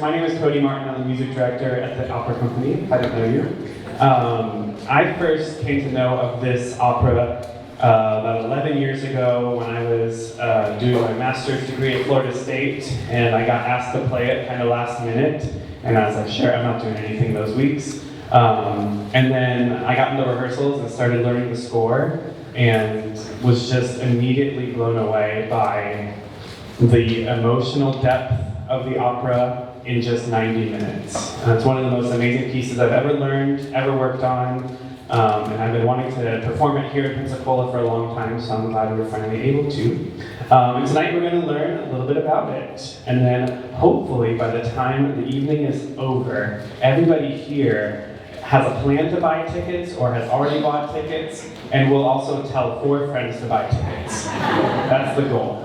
My name is Cody Martin. I'm the music director at the opera company. I don't know you. I first came to know of this opera about 11 years ago when I was doing my master's degree at Florida State, and I got asked to play it kind of last minute, and I was like, sure, I'm not doing anything those weeks. And then I got into rehearsals and started learning the score, and was just immediately blown away by the emotional depth of the opera in just 90 minutes. It's one of the most amazing pieces I've ever learned, ever worked on, and I've been wanting to perform it here in Pensacola for a long time, so I'm glad we're finally able to. And tonight we're going to learn a little bit about it, and then hopefully by the time the evening is over, everybody here has a plan to buy tickets or has already bought tickets, and will also tell 4 friends to buy tickets. That's the goal.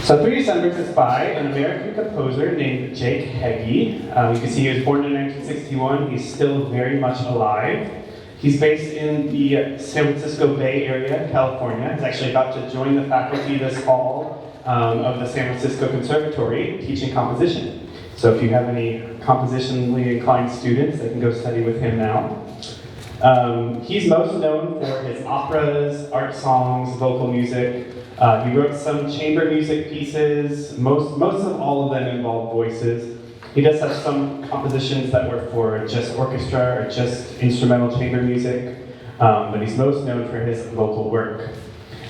So Three Decembers is by an American composer named Jack Heggie. You can see he was born in 1961. He's still very much alive. He's based in the San Francisco Bay Area, California. He's actually about to join the faculty this fall of the San Francisco Conservatory teaching composition. So if you have any compositionally inclined students, they can go study with him now. He's most known for his operas, art songs, vocal music. He wrote some chamber music pieces. Most of all of them involve voices. He does have some compositions that were for just orchestra or just instrumental chamber music, but he's most known for his vocal work.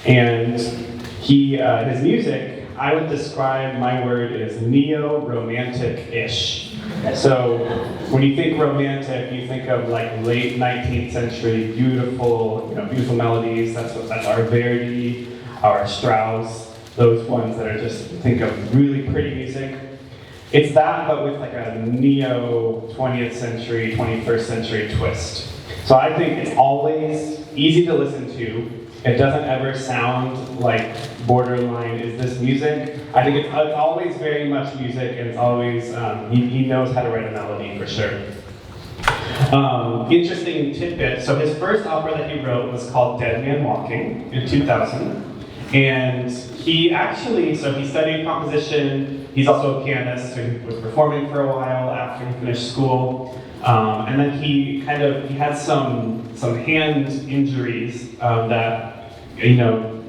And his music, I would describe, my word is neo-romantic-ish. So when you think romantic, you think of like late 19th century beautiful melodies. That's our Verdi, our Strauss, those ones that are just, think of really pretty music. It's that, but with like a neo-20th century, 21st century twist. So I think it's always easy to listen to. It doesn't ever sound like borderline, is this music? I think it's always very much music, and it's always, he knows how to write a melody for sure. Interesting tidbit, so his first opera that he wrote was called Dead Man Walking in 2000. And he studied composition. He's also a pianist who was performing for a while after he finished school. And then he had some hand injuries that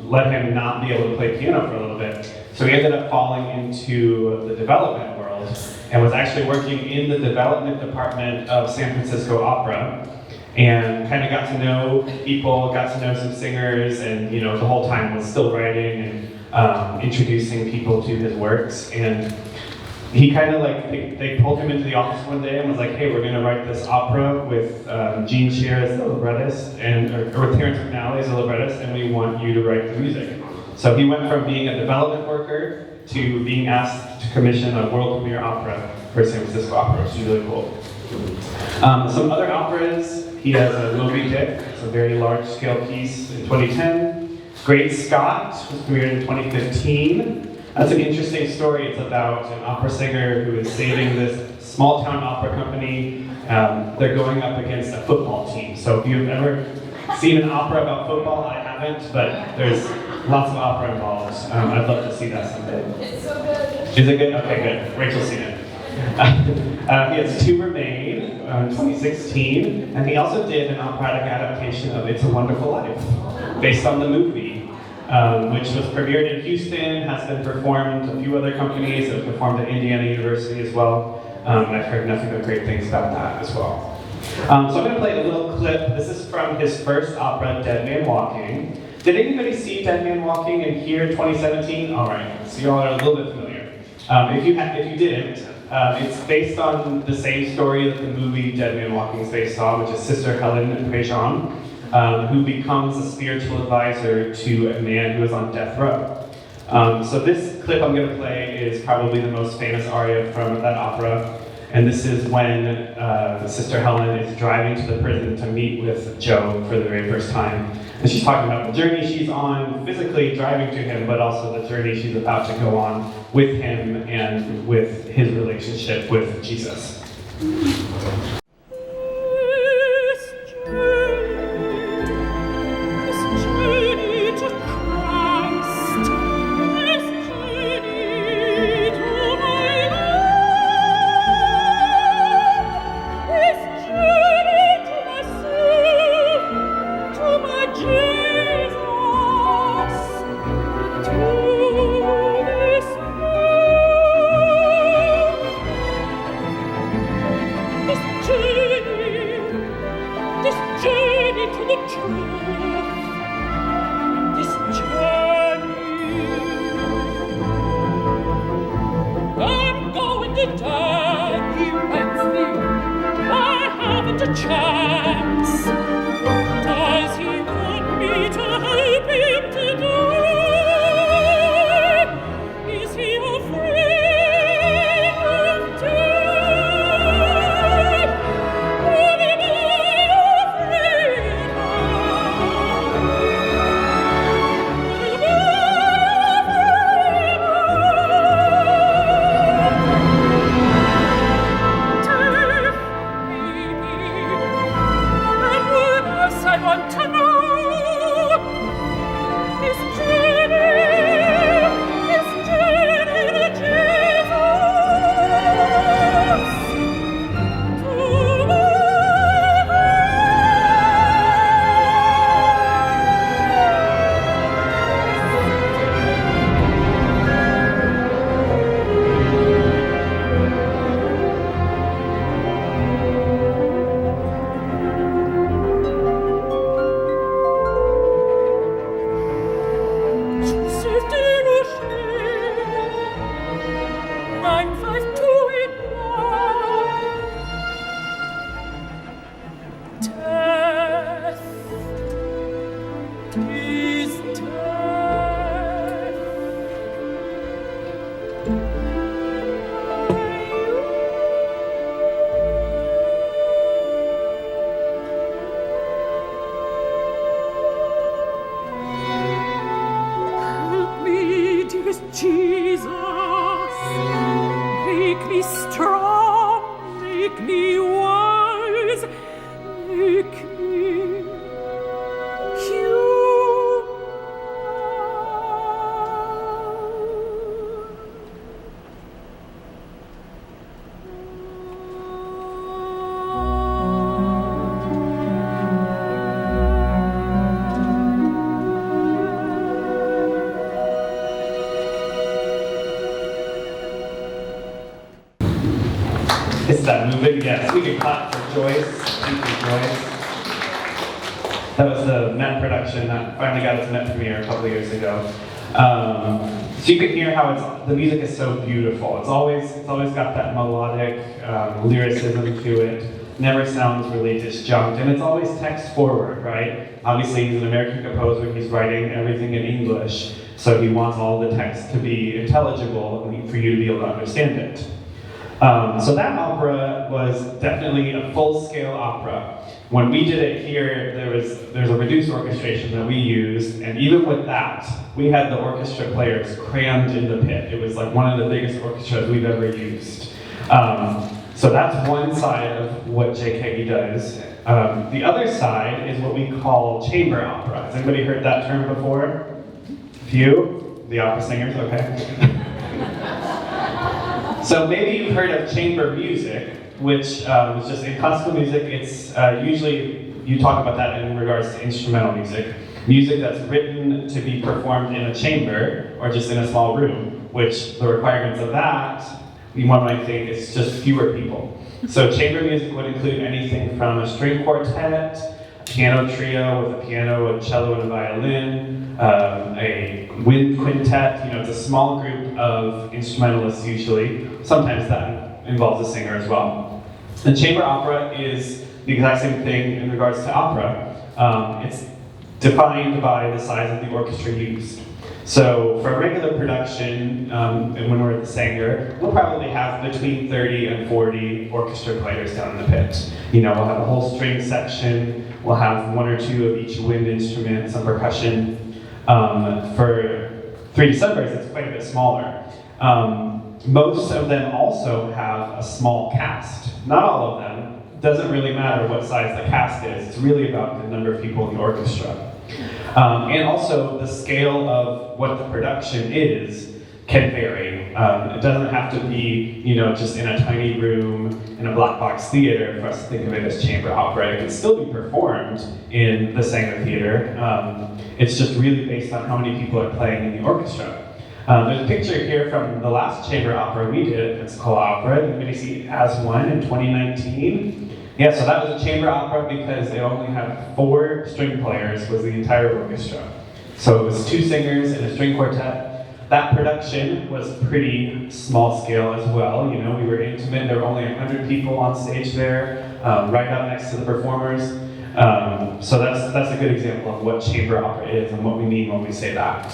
let him not be able to play piano for a little bit. So he ended up falling into the development world and was actually working in the development department of San Francisco Opera, and kind of got to know people, got to know some singers, and the whole time was still writing and introducing people to his works. And he kind of they pulled him into the office one day and was like, hey, we're going to write this opera with Gene Shear as the librettist, or with Terrence McNally as the librettist, and we want you to write the music. So he went from being a development worker to being asked to commission a world premiere opera for San Francisco Opera, which is really cool. Some other operas, he has a Moby Dick, it's a very large-scale piece in 2010. Great Scott was premiered in 2015. That's an interesting story. It's about an opera singer who is saving this small-town opera company. They're going up against a football team. So if you've ever seen an opera about football, I haven't, but there's lots of opera involved. I'd love to see that someday. It's so good. Is it good? Okay, good. Rachel's seen it. He has Two Remain in 2016, and he also did an operatic adaptation of It's a Wonderful Life, based on the movie, which was premiered in Houston, has been performed a few other companies, have performed at Indiana University as well. I've heard nothing but great things about that as well. So I'm going to play a little clip. This is from his first opera, Dead Man Walking. Did anybody see Dead Man Walking in here in 2017? All right, so you all are a little bit familiar. If you didn't, it's based on the same story that the movie Dead Man Walking is based on, which is Sister Helen Prejean, who becomes a spiritual advisor to a man who is on death row. So this clip I'm going to play is probably the most famous aria from that opera, and this is when Sister Helen is driving to the prison to meet with Joe for the very first time. And she's talking about the journey she's on, physically driving to him, but also the journey she's about to go on with him and with his relationship with Jesus. Christ, this journey to my Is that moving? Yes. We can clap for Joyce. Thank you, Joyce. That was the Met production that finally got its Met premiere a couple of years ago. So you can hear how the music is so beautiful. It's always got that melodic lyricism to it. Never sounds really disjunct, and it's always text forward, right? Obviously, he's an American composer. He's writing everything in English, so he wants all the text to be intelligible and for you to be able to understand it. So that opera was definitely a full-scale opera. When we did it here, there's a reduced orchestration that we used, and even with that, we had the orchestra players crammed in the pit. It was like one of the biggest orchestras we've ever used. So that's one side of what Jack Heggie does. The other side is what we call chamber opera. Has anybody heard that term before? A few? The opera singers, okay. So maybe you've heard of chamber music, which is just in classical music, it's usually, you talk about that in regards to instrumental music. Music that's written to be performed in a chamber or just in a small room, which the requirements of that, one might think, is just fewer people. So chamber music would include anything from a string quartet, a piano trio with a piano, a cello, and a violin, a wind quintet. It's a small group of instrumentalists usually. Sometimes that involves a singer as well. And chamber opera is the exact same thing in regards to opera. It's defined by the size of the orchestra used. So for a regular production, and when we're at the Sanger, we'll probably have between 30 and 40 orchestra players down in the pit. We'll have a whole string section, we'll have one or two of each wind instrument, some percussion. For 3 Decembers, it's quite a bit smaller. Most of them also have a small cast. Not all of them. It doesn't really matter what size the cast is. It's really about the number of people in the orchestra. And also the scale of what the production is can vary. It doesn't have to be, just in a tiny room in a black box theater for us to think of it as chamber opera. It can still be performed in the Sanger Theater. It's just really based on how many people are playing in the orchestra. There's a picture here from the last chamber opera we did at Pensacola Opera. Anybody see it as one in 2019? Yeah, so that was a chamber opera because they only had 4 string players was the entire orchestra. So it was 2 singers and a string quartet. that production was pretty small scale as well. You know, we were intimate. There were only 100 people on stage there, right up next to the performers. So that's a good example of what chamber opera is and what we mean when we say that.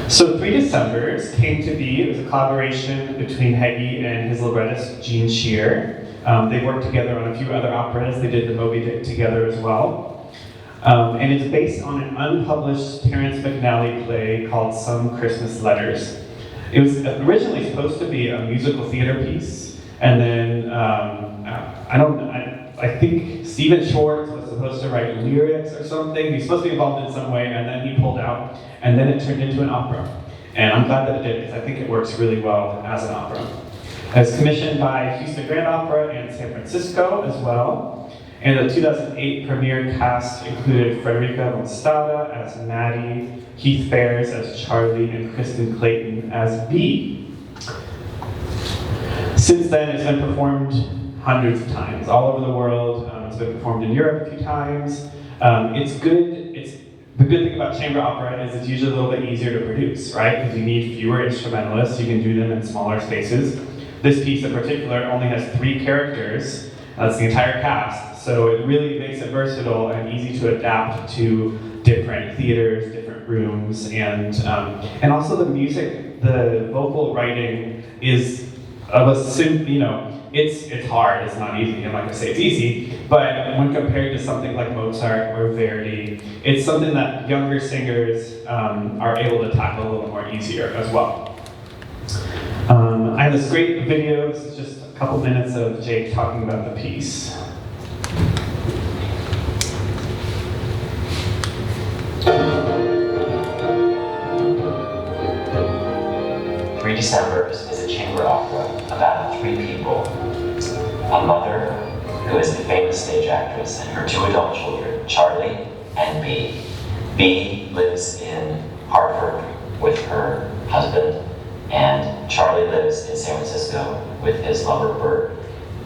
So 3 Decembers came to be. It was a collaboration between Heggie and his librettist, Gene Shear. They worked together on a few other operas. They did the Moby Dick together as well. And it's based on an unpublished Terrence McNally play called Some Christmas Letters. It was originally supposed to be a musical theater piece, and then I think Stephen Schwartz was supposed to write lyrics or something. He's supposed to be involved in some way, and then he pulled out, and then it turned into an opera. And I'm glad that it did, because I think it works really well as an opera. It's commissioned by Houston Grand Opera and San Francisco as well. And the 2008 premiere cast included Frederica Monstada as Maddie, Keith Fares as Charlie, and Kristen Clayton as Bee. Since then, it's been performed hundreds of times all over the world. It's been performed in Europe a few times. It's good. The good thing about chamber opera is it's usually a little bit easier to produce, right? Because you need fewer instrumentalists. You can do them in smaller spaces. This piece in particular only has 3 characters. That's the entire cast. So it really makes it versatile and easy to adapt to different theaters, different rooms, and also the music, the vocal writing is of a it's hard, it's not easy. I'm not gonna say it's easy, but when compared to something like Mozart or Verdi, it's something that younger singers are able to tackle a little more easier as well. I have this great video. This is just a couple minutes of Jake talking about the piece. Three Decembers is a chamber opera about 3 people. A mother, who is the famous stage actress, and her 2 adult children, Charlie and Bee. Bee lives in Hartford with her husband, and Charlie lives in San Francisco with his lover, Bert.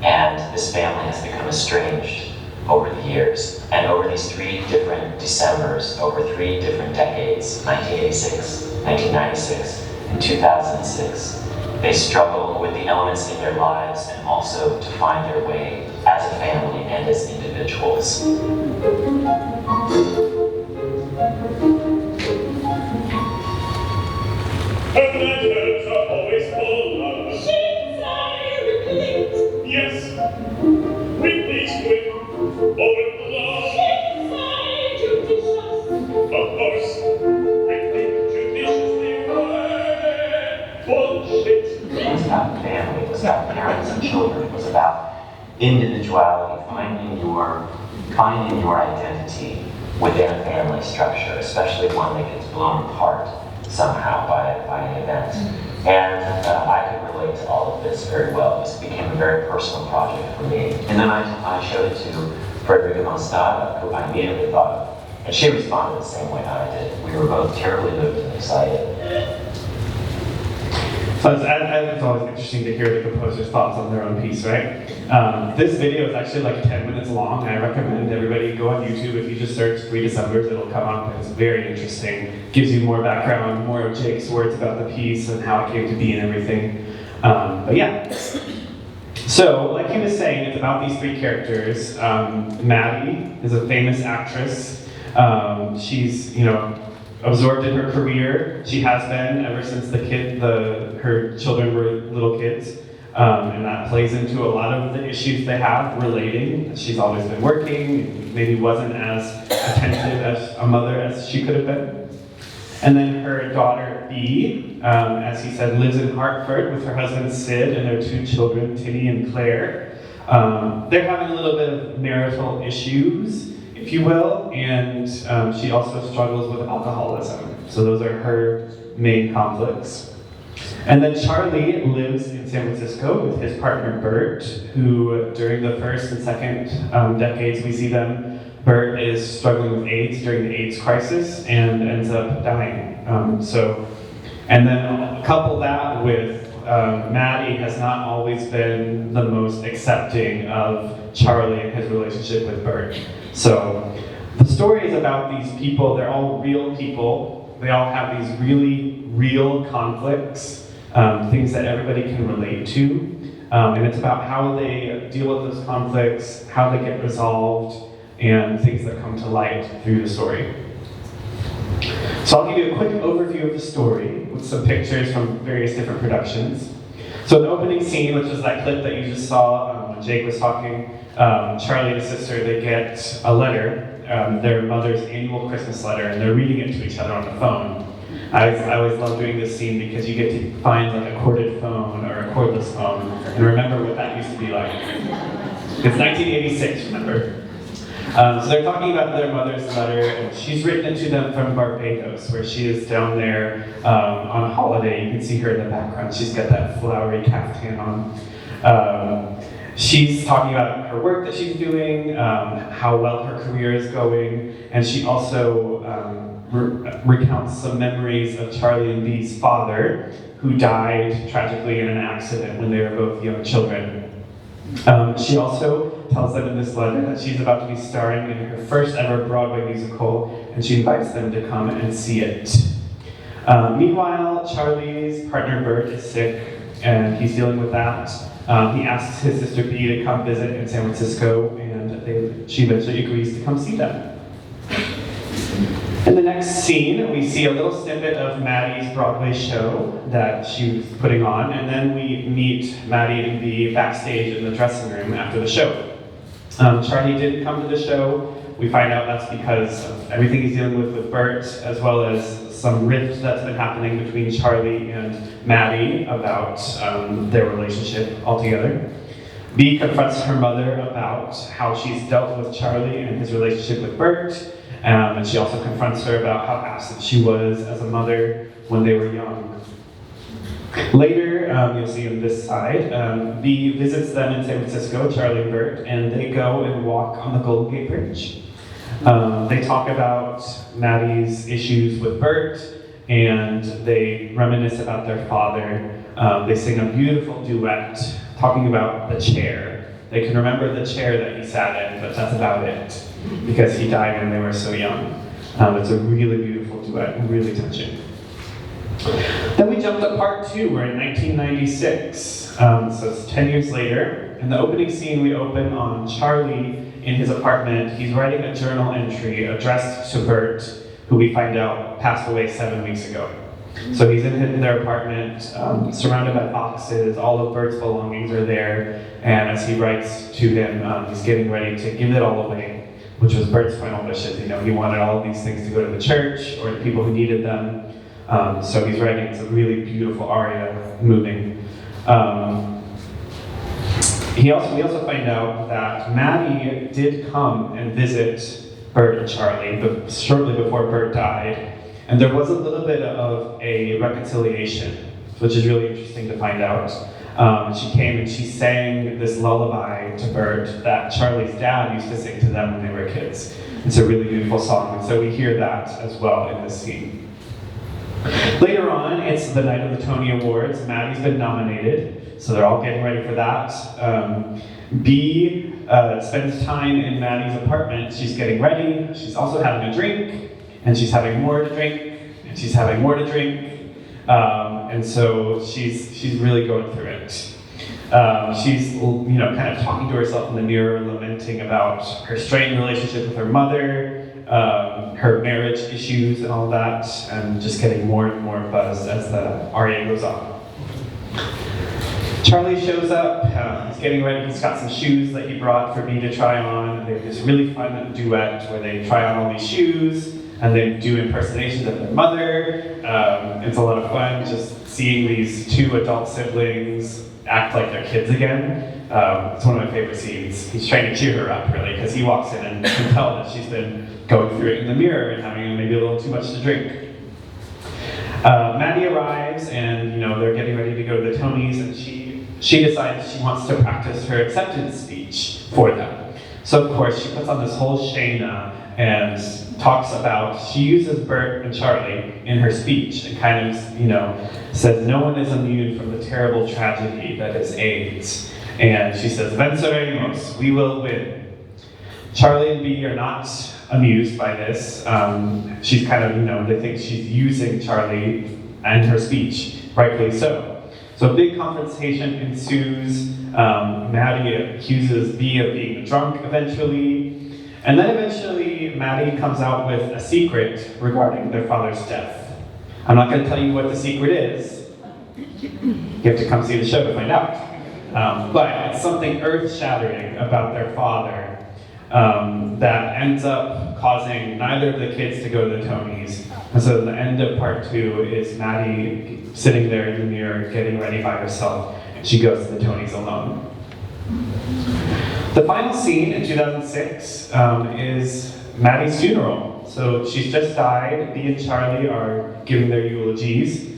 And this family has become estranged over the years. And over these 3 different Decembers, over 3 different decades, 1986, 1996, and 2006, they struggle with the elements in their lives and also to find their way as a family and as individuals. Her letters are always full of sheets I repeat. Yes, replete with overflow. Sheets I judicious. Of course, repeat judiciously worded bullshit. It was about family, it was about parents and children, it was about individuality, finding your identity within a family structure, especially one that gets blown apart somehow by an event. And I could relate to all of this very well. This became a very personal project for me. And then I showed it to Frederica Monstada, who I immediately thought of. And she responded the same way I did. We were both terribly moved and excited. So it's always interesting to hear the composer's thoughts on their own piece, right? This video is actually like 10 minutes long. I recommend everybody go on YouTube. If you just search 3 Decembers, it'll come up. It's very interesting. Gives you more background, more of Jake's words about the piece and how it came to be and everything. But yeah. So, like he was saying, it's about these 3 characters. Maddie is a famous actress. She's, absorbed in her career. She has been ever since her children were little kids. And that plays into a lot of the issues they have relating. She's always been working, maybe wasn't as attentive as a mother as she could have been. And then her daughter, Bee, as he said, lives in Hartford with her husband, Sid, and their 2 children, Timmy and Claire. They're having a little bit of marital issues, if you will, and she also struggles with alcoholism. So those are her main conflicts. And then Charlie lives in San Francisco with his partner Bert, who during the first and second decades we see them, Bert is struggling with AIDS during the AIDS crisis and ends up dying. And then couple that with Maddie has not always been the most accepting of Charlie and his relationship with Bert. So the story is about these people. They're all real people. they all have these really real conflicts, things that everybody can relate to. And it's about how they deal with those conflicts, how they get resolved, and things that come to light through the story. So I'll give you a quick overview of the story with some pictures from various different productions. So the opening scene, which was that clip that you just saw when Jake was talking, Charlie and his sister, they get a letter, their mother's annual Christmas letter, and they're reading it to each other on the phone. I always love doing this scene because you get to find like a corded phone or a cordless phone and remember what that used to be like. It's 1986, remember? So they're talking about their mother's letter, and she's written it to them from Barbados, where she is down there on a holiday. You can see her in the background. She's got that flowery caftan on. She's talking about her work that she's doing, how well her career is going, and she also recounts some memories of Charlie and Bee's father, who died tragically in an accident when they were both young children. She also tells them in this letter that she's about to be starring in her first ever Broadway musical, and she invites them to come and see it. Meanwhile, Charlie's partner Bert is sick, and he's dealing with that. He asks his sister Bee to come visit in San Francisco, and she eventually agrees to come see them. In the next scene, we see a little snippet of Maddie's Broadway show that she was putting on, and then we meet Maddie and Bee backstage in the dressing room after the show. Charlie didn't come to the show. We find out that's because of everything he's dealing with Bert, as well as some rift that's been happening between Charlie and Maddie about their relationship altogether. Bee confronts her mother about how she's dealt with Charlie and his relationship with Bert. And she also confronts her about how absent she was as a mother when they were young. Later, you'll see on this side, Bee visits them in San Francisco, Charlie and Bert, and they go and walk on the Golden Gate Bridge. They talk about Maddie's issues with Bert, and they reminisce about their father. They sing a beautiful duet talking about the chair. They can remember the chair that he sat in, but that's about it, because he died when they were so young. It's a really beautiful duet and really touching. Then we jump to part 2. We're in 1996, so it's 10 years later. In the opening scene, we open on Charlie in his apartment. He's writing a journal entry addressed to Bert, who we find out passed away 7 weeks ago. So he's in their apartment, surrounded by boxes. All of Bert's belongings are there, and as he writes to him, he's getting ready to give it all away, which was Bert's final wishes. You know, he wanted all of these things to go to the church or the people who needed them. So he's writing, it's a really beautiful aria, moving. We also find out that Maddie did come and visit Bert and Charlie shortly before Bert died, and there was a little bit of a reconciliation, which is really interesting to find out. She came and she sang this lullaby to Bert that Charlie's dad used to sing to them when they were kids. It's a really beautiful song, and so we hear that as well in this scene. Later on, it's the night of the Tony Awards. Maddie's been nominated, so they're all getting ready for that. Bee spends time in Maddie's apartment. She's getting ready. She's also having a drink, and she's having more to drink, and she's having more to drink. And so she's really going through it. She's kind of talking to herself in the mirror, lamenting about her strained relationship with her mother, her marriage issues and all that, and just getting more and more buzzed as the aria goes on. Charlie shows up, he's getting ready, he's got some shoes that he brought for Bee to try on. They have this really fun duet where they try on all these shoes, and they do impersonations of their mother. It's a lot of fun just seeing these two adult siblings act like they're kids again. It's one of my favorite scenes. He's trying to cheer her up, really, because he walks in and can tell that she's been going through it in the mirror and having maybe a little too much to drink. Maddie arrives, and they're getting ready to go to the Tonys, and she decides she wants to practice her acceptance speech for them. So of course she puts on this whole Shayna and talks about, she uses Bert and Charlie in her speech and kind of, says no one is immune from the terrible tragedy that is AIDS. And she says, venceremos, we will win. Charlie and Bee are not amused by this. She's kind of, they think she's using Charlie and her speech, rightfully so. So a big confrontation ensues. Maddie accuses B of being drunk eventually. And then eventually Maddie comes out with a secret regarding their father's death. I'm not going to tell you what the secret is. You have to come see the show to find out. But it's something earth-shattering about their father that ends up causing neither of the kids to go to the Tonys. And so the end of part 2 is Maddie sitting there in the mirror getting ready by herself, and she goes to the Tonys alone. The final scene in 2006 is Maddie's funeral. So she's just died. Bea and Charlie are giving their eulogies.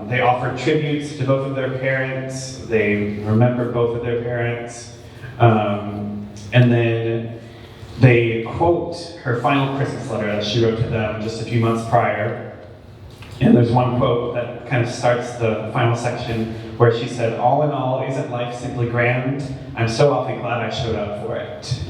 They offer tributes to both of their parents. They remember both of their parents. And then they quote her final Christmas letter that she wrote to them just a few months prior. And there's one quote that kind of starts the final section where she said, "All in all, isn't life simply grand? I'm so awfully glad I showed up for it."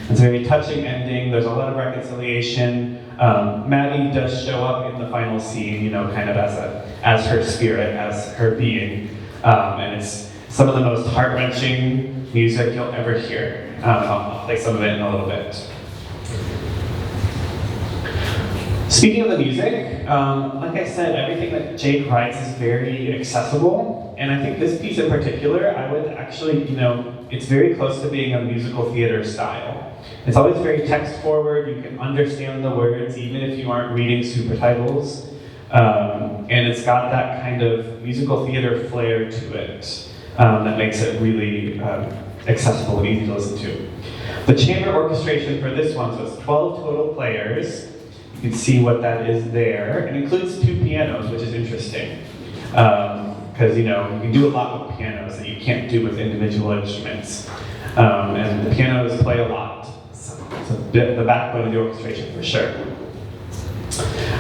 It's a very touching ending. There's a lot of reconciliation. Maddie does show up in the final scene, kind of as her spirit, as her being. And it's some of the most heart-wrenching music you'll ever hear. I'll play some of it in a little bit. Speaking of the music, like I said, everything that Jake writes is very accessible. And I think this piece in particular, I would actually, it's very close to being a musical theater style. It's always very text forward. You can understand the words even if you aren't reading supertitles. And it's got that kind of musical theater flair to it that makes it really accessible and easy to listen to. The chamber orchestration for this one was 12 total players. You can see what that is there. It includes 2 pianos, which is interesting. Because you can do a lot with pianos that you can't do with individual instruments. And the pianos play a lot. So the backbone of the orchestration for sure.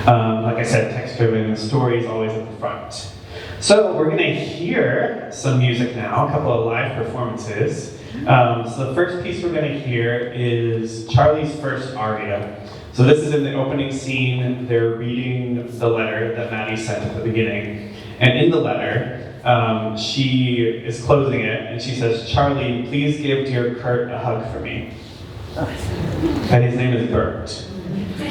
Like I said, text-driven, the story is always at the front. So we're going to hear some music now, a couple of live performances. So the first piece we're going to hear is Charlie's first aria. So this is in the opening scene. They're reading the letter that Maddie sent at the beginning. And in the letter, she is closing it, and she says, "Charlie, please give dear Kurt a hug for me." And his name is Bert.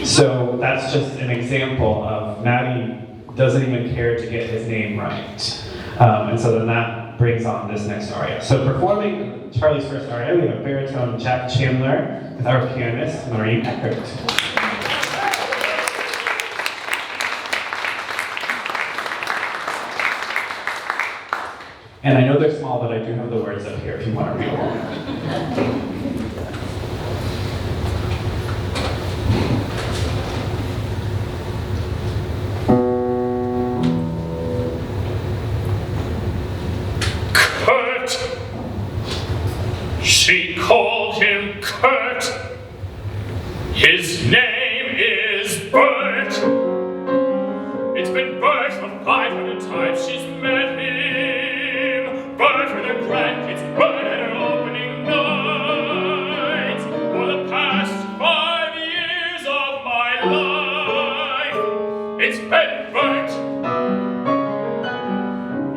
So that's just an example of Maddie doesn't even care to get his name right. And so then that brings on this next aria. So performing Charlie's first aria, we have baritone Jack Chandler with our pianist, Marie Eckert. And I know they're small, but I do have the words up here if you want to read along. Kurt! She called him Kurt. His name is Bert. It's been Bert for 500 times she's met him. Bert with her grandkids, Bert at her opening night. For the past 5 years of my life, it's been Bert.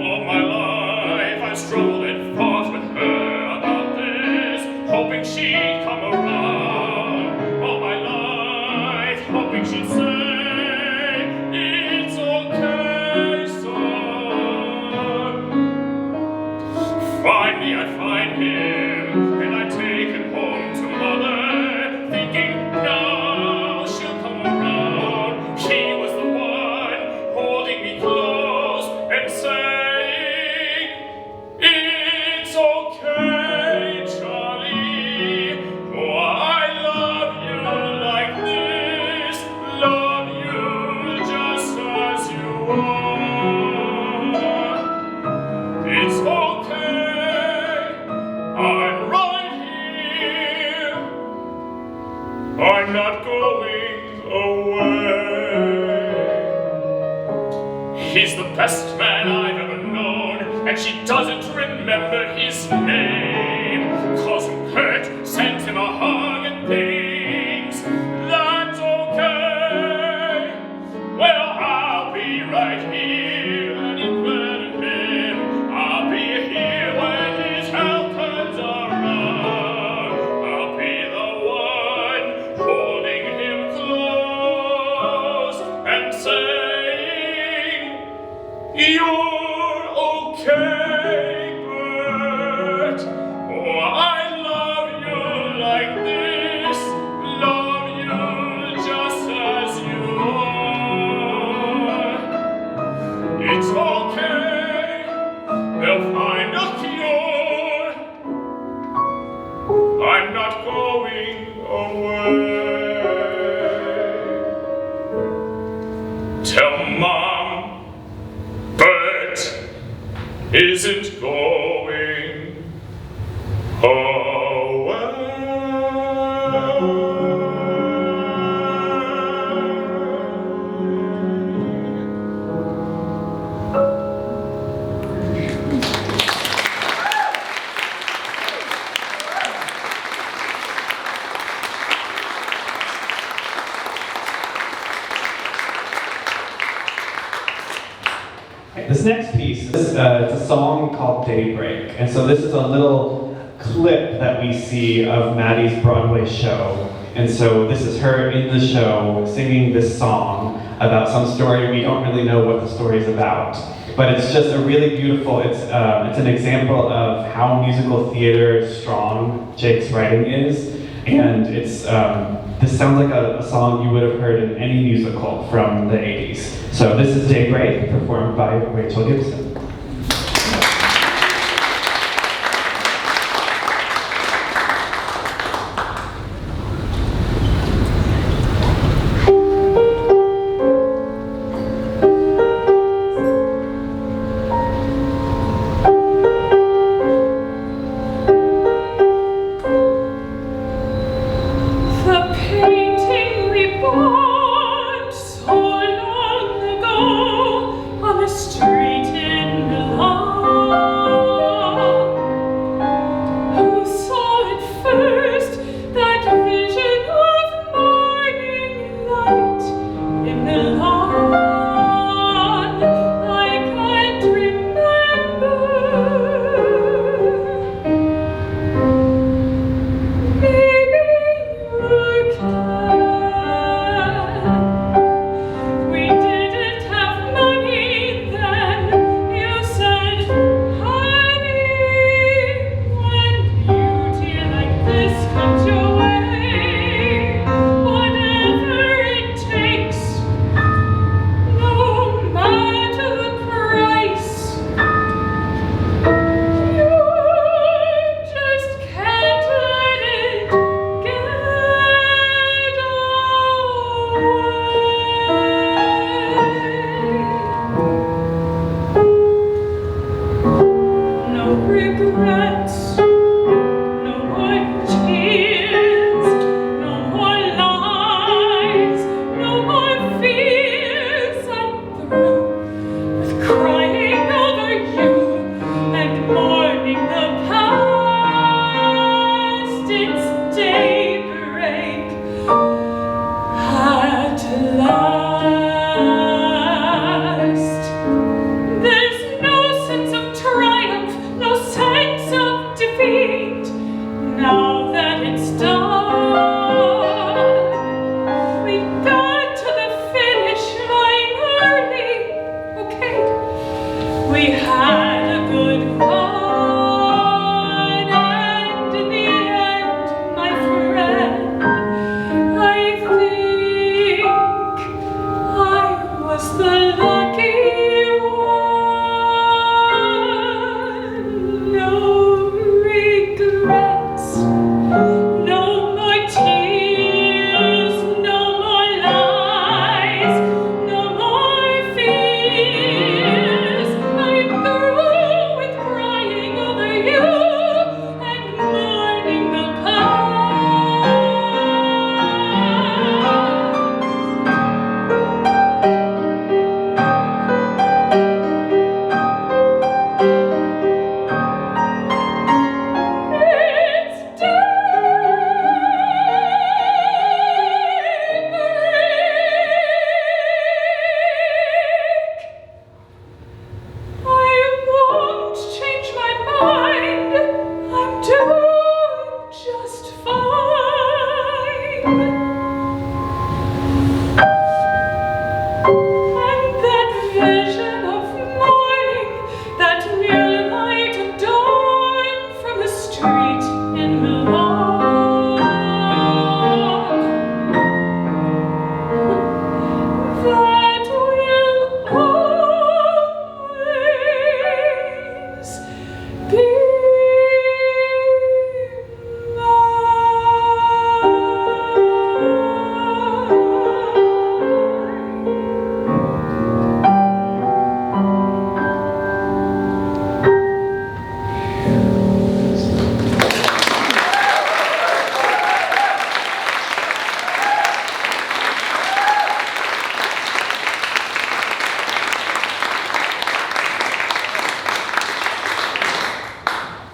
All my life I've struggled and fought with her about this, hoping she'd come around. All my life, hoping she'd say, "It's okay, son." Finally I find him, and I take him home to mother, thinking now she'll come around. He was the one holding me close and saying, "It's okay, Charlie. Oh, I love you like this, love you just as you are. It's okay, I'm right here. I'm not going away." He's the best man I've ever known, and she doesn't remember his name. Calls him Kurt, sends him a hug and things. isn't going This next piece, it's a song called Daybreak. And so this is a little clip that we see of Maddie's Broadway show. And so this is her in the show singing this song about some story. We don't really know what the story is about. But it's just a really beautiful, it's an example of how musical theater strong Jake's writing is. And it's, this sounds like a song you would have heard in any musical from the 80s. So this is Daybreak, performed by Rachel Gibson. Now that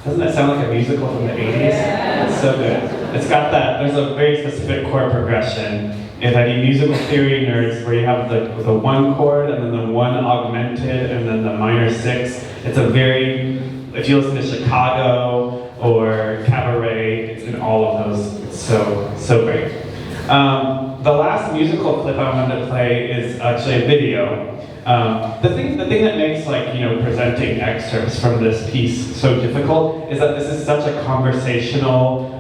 Doesn't that sound like a musical from the 80s? It's so good. It's got that, there's a very specific chord progression. If any musical theory nerds, where you have the one chord and then the one augmented and then the minor six, it's a very, if you listen to Chicago or Cabaret, it's in all of those. It's so great. The last musical clip I wanted to play is actually a video. The thing that makes presenting excerpts from this piece so difficult is that this is such a conversational,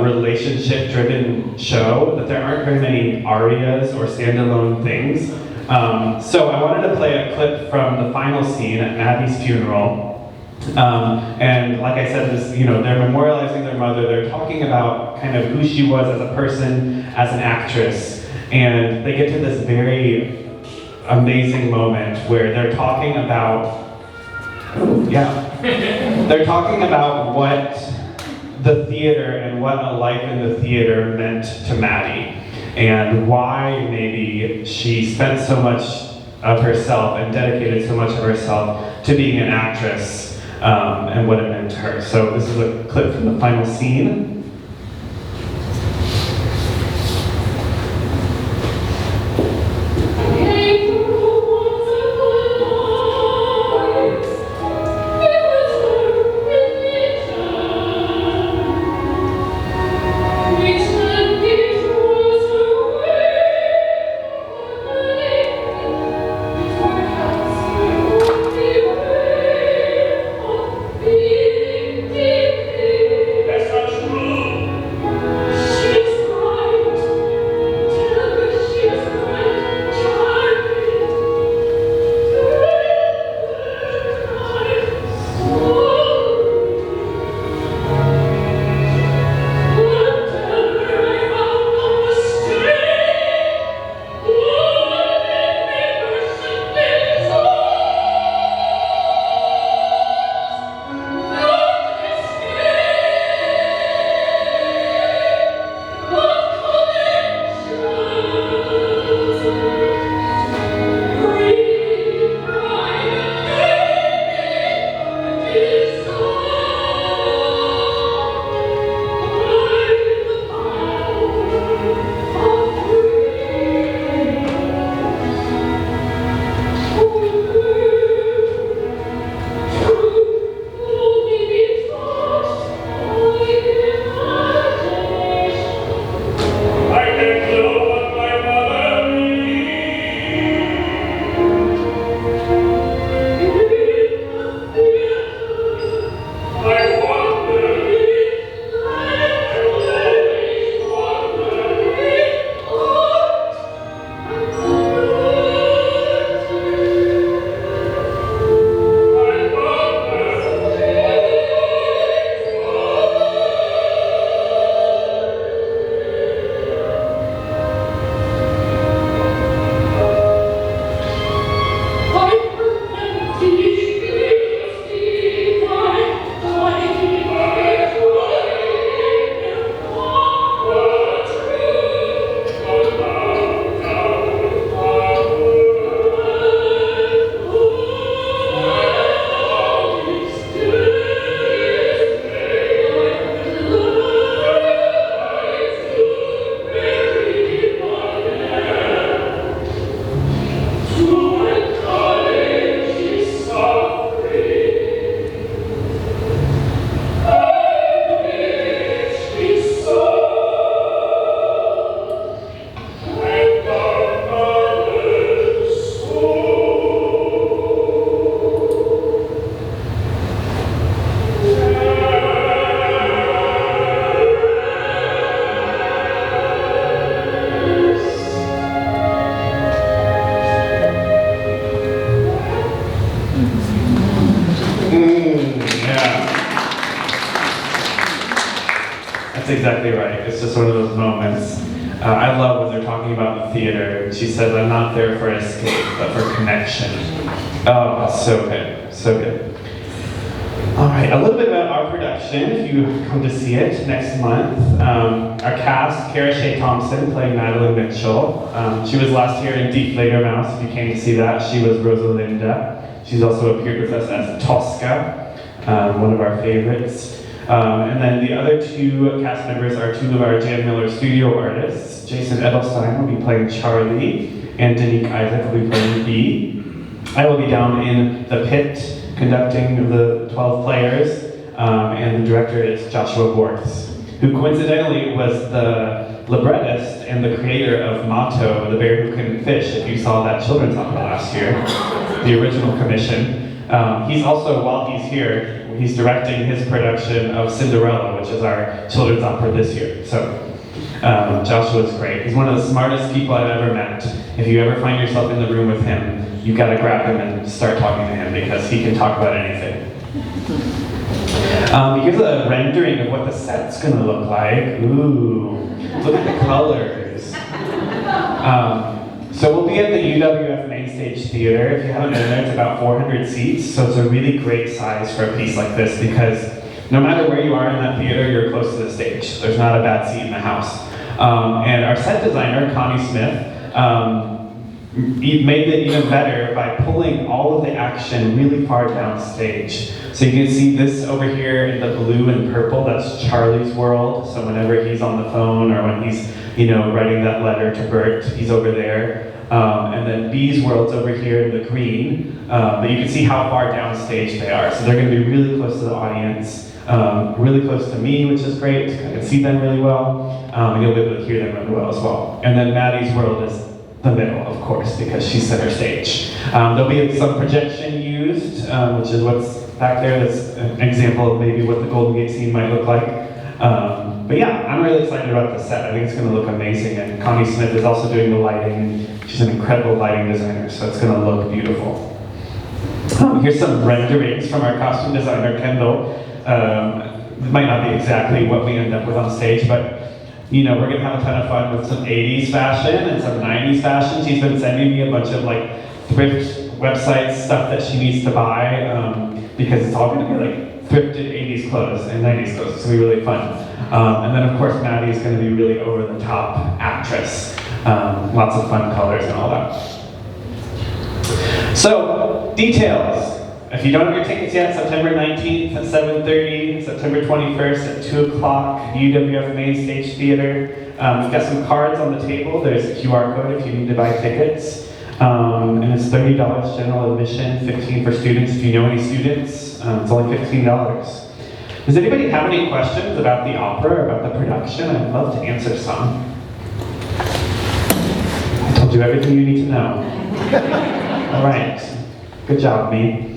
relationship-driven show that there aren't very many arias or standalone things. So I wanted to play a clip from the final scene at Maddie's funeral. And like I said, they're memorializing their mother. They're talking about kind of who she was as a person, as an actress. And they get to this very amazing moment where they're talking about, they're talking about what the theater and what a life in the theater meant to Maddie, and why maybe she spent so much of herself and dedicated so much of herself to being an actress, and what it meant to her. So this is a clip from the final scene. That's exactly right. It's just one of those moments. I love when they're talking about the theater. She says, I'm not there for escape, but for connection. Oh, so good, so good. All right, a little bit about our production, if you come to see it next month. Our cast, Kara Shea Thompson playing Madeline Mitchell. She was last year in Die Fledermaus, if you came to see that. She was Rosalinda. She's also appeared with us as Tosca. one of our favorites. And then the other two cast members are two of our Jan Miller studio artists. Jason Edelstein will be playing Charlie, and Danique Isaac will be playing Bee. I will be down in the pit conducting the 12 players, and the director is Joshua Bortz, who coincidentally was the librettist and the creator of Motto, The Bear Who Couldn't Fish, if you saw that children's opera last year, the original commission. He's also, while he's here, he's directing his production of Cinderella, which is our children's opera this year. So Joshua's great. He's one of the smartest people I've ever met. If you ever find yourself in the room with him, you gotta grab him and start talking to him because he can talk about anything. Here's a rendering of what the set's gonna look like. Ooh, look at the colors. So we'll be at the UWF Main Stage Theater. If you haven't been there, it's about 400 seats, so it's a really great size for a piece like this because no matter where you are in that theater, you're close to the stage. There's not a bad seat in the house. And our set designer, Connie Smith, he made it even better by pulling all of the action really far down stage. So you can see this over here in the blue and purple, that's Charlie's world. So whenever he's on the phone or when he's, writing that letter to Bert, he's over there. And then Bee's world's over here in the green. But you can see how far down stage they are. So they're gonna be really close to the audience, really close to me, which is great. I can see them really well. And you'll be able to hear them really well as well. And then Maddie's world is the middle, of course, because she's center stage. There'll be some projection used, which is what's back there. That's an example of maybe what the Golden Gate scene might look like. But yeah, I'm really excited about the set. I think it's going to look amazing. And Connie Smith is also doing the lighting. She's an incredible lighting designer, so it's going to look beautiful. Here's some renderings from our costume designer, Kendall. It might not be exactly what we end up with on stage, but we're gonna have a ton of fun with some 80s fashion and some 90s fashion. She's been sending me a bunch of thrift websites, stuff that she needs to buy, because it's all gonna be thrifted 80s clothes and 90s clothes. It's gonna be really fun. And then of course Maddie's gonna be really over the top actress. Lots of fun colors and all that. So, details. If you don't have your tickets yet, September 19th at 7:30, September 21st at 2 o'clock, UWF Main Stage Theater. We've got some cards on the table. There's a QR code if you need to buy tickets. And it's $30 general admission, $15 for students. If you know any students, it's only $15. Does anybody have any questions about the opera or about the production? I'd love to answer some. I told you everything you need to know. All right. Good job, me.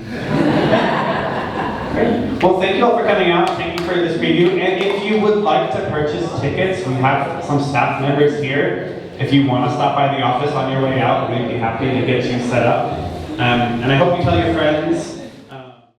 Great. Well, thank you all for coming out. Thank you for this preview. And if you would like to purchase tickets, we have some staff members here. If you want to stop by the office on your way out, we'd be happy to get you set up. And I hope you tell your friends